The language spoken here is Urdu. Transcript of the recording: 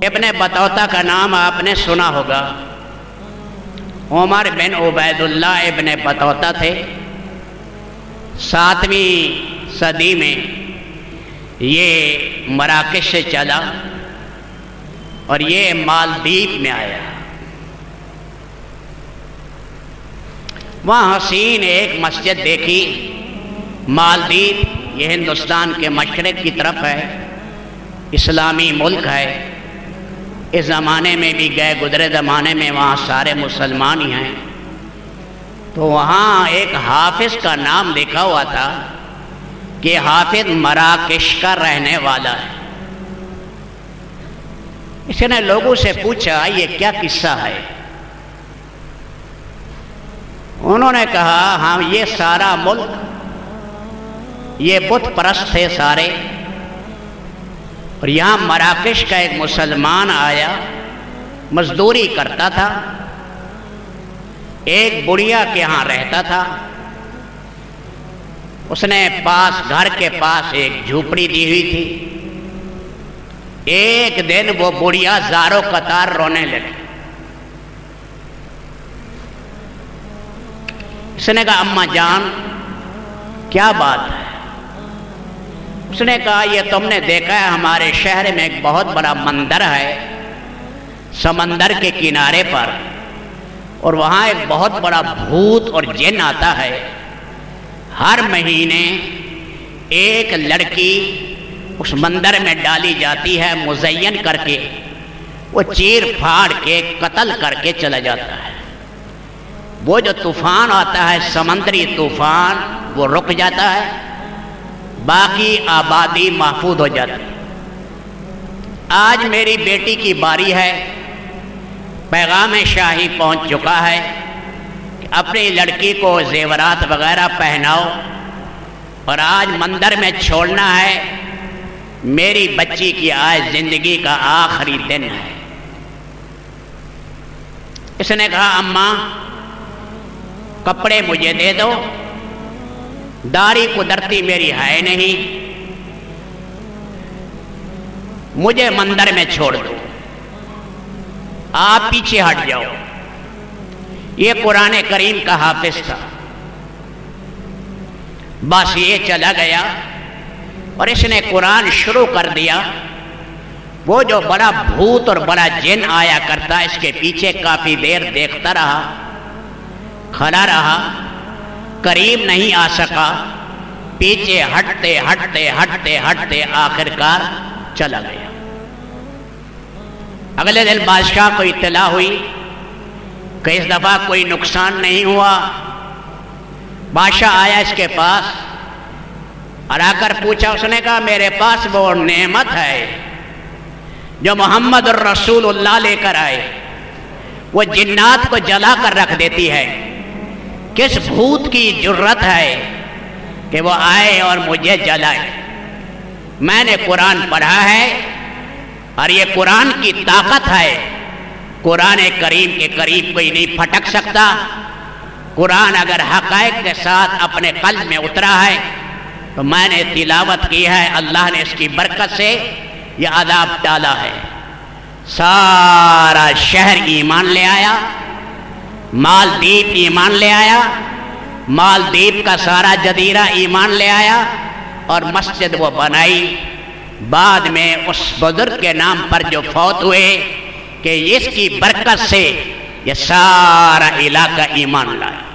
ابن بطوطہ کا نام آپ نے سنا ہوگا۔ عمر بن عبید اللہ ابن بطوطہ تھے۔ 7ویں صدی میں یہ مراکش سے چلا اور یہ مالدیپ میں آیا۔ وہاں حسین ایک مسجد دیکھی۔ مالدیپ یہ ہندوستان کے مشرق کی طرف ہے، اسلامی ملک ہے۔ اس زمانے میں بھی گئے گزرے زمانے میں وہاں سارے مسلمان ہی ہیں۔ تو وہاں ایک حافظ کا نام لکھا ہوا تھا کہ حافظ مراکش کا رہنے والا ہے۔ اس نے لوگوں سے پوچھا یہ کیا قصہ ہے؟ انہوں نے کہا ہاں یہ سارا ملک یہ بت پرست تھے سارے، اور یہاں مراکش کا ایک مسلمان آیا، مزدوری کرتا تھا، ایک بڑھیا کے ہاں رہتا تھا۔ اس نے گھر کے پاس ایک جھوپڑی دی ہوئی تھی۔ ایک دن وہ بڑھیا زاروں قطار رونے لگی۔ اس نے کہا اماں جان کیا بات ہے؟ اس نے کہا یہ تم نے دیکھا ہے ہمارے شہر میں ایک بہت بڑا مندر ہے سمندر کے کنارے پر، اور وہاں ایک بہت بڑا بھوت اور جن آتا ہے۔ ہر مہینے ایک لڑکی اس مندر میں ڈالی جاتی ہے مزین کر کے، وہ چیر پھاڑ کے قتل کر کے چلا جاتا ہے۔ وہ جو طوفان آتا ہے سمندری طوفان وہ رک جاتا ہے، باقی آبادی محفوظ ہو جاتی ہے۔ آج میری بیٹی کی باری ہے، پیغام شاہی پہنچ چکا ہے کہ اپنی لڑکی کو زیورات وغیرہ پہناؤ، اور آج مندر میں چھوڑنا ہے۔ میری بچی کی آج زندگی کا آخری دن ہے۔ اس نے کہا اماں کپڑے مجھے دے دو، داڑھی قدرتی میری ہے نہیں، مجھے مندر میں چھوڑ دو، آپ پیچھے ہٹ جاؤ۔ یہ قرآن کریم کا حافظ تھا۔ بس یہ چلا گیا اور اس نے قرآن شروع کر دیا۔ وہ جو بڑا بھوت اور بڑا جن آیا کرتا اس کے پیچھے کافی دیر دیکھتا رہا، کھڑا رہا، قریب نہیں آ سکا، پیچھے ہٹتے ہٹتے ہٹتے ہٹتے آخرکار چلا گیا۔ اگلے دن بادشاہ کو اطلاع ہوئی کہ اس دفعہ کوئی نقصان نہیں ہوا۔ بادشاہ آیا اس کے پاس اور آ کر پوچھا، اس نے کہا میرے پاس وہ نعمت ہے جو محمد الرسول اللہ لے کر آئے، وہ جنات کو جلا کر رکھ دیتی ہے۔ کس بھوت کی جرت ہے کہ وہ آئے اور مجھے جلائے؟ میں نے قرآن پڑھا ہے اور یہ قرآن کی طاقت ہے۔ قرآن کریم کے قریب کوئی نہیں پھٹک سکتا۔ قرآن اگر حقائق کے ساتھ اپنے قلب میں اترا ہے تو میں نے تلاوت کی ہے، اللہ نے اس کی برکت سے یہ عذاب ڈالا ہے۔ سارا شہر ایمان لے آیا، مالدیپ ایمان لے آیا، مالدیپ کا سارا جزیرہ ایمان لے آیا، اور مسجد وہ بنائی۔ بعد میں اس بزرگ کے نام پر جو فوت ہوئے کہ اس کی برکت سے یہ سارا علاقہ ایمان لایا۔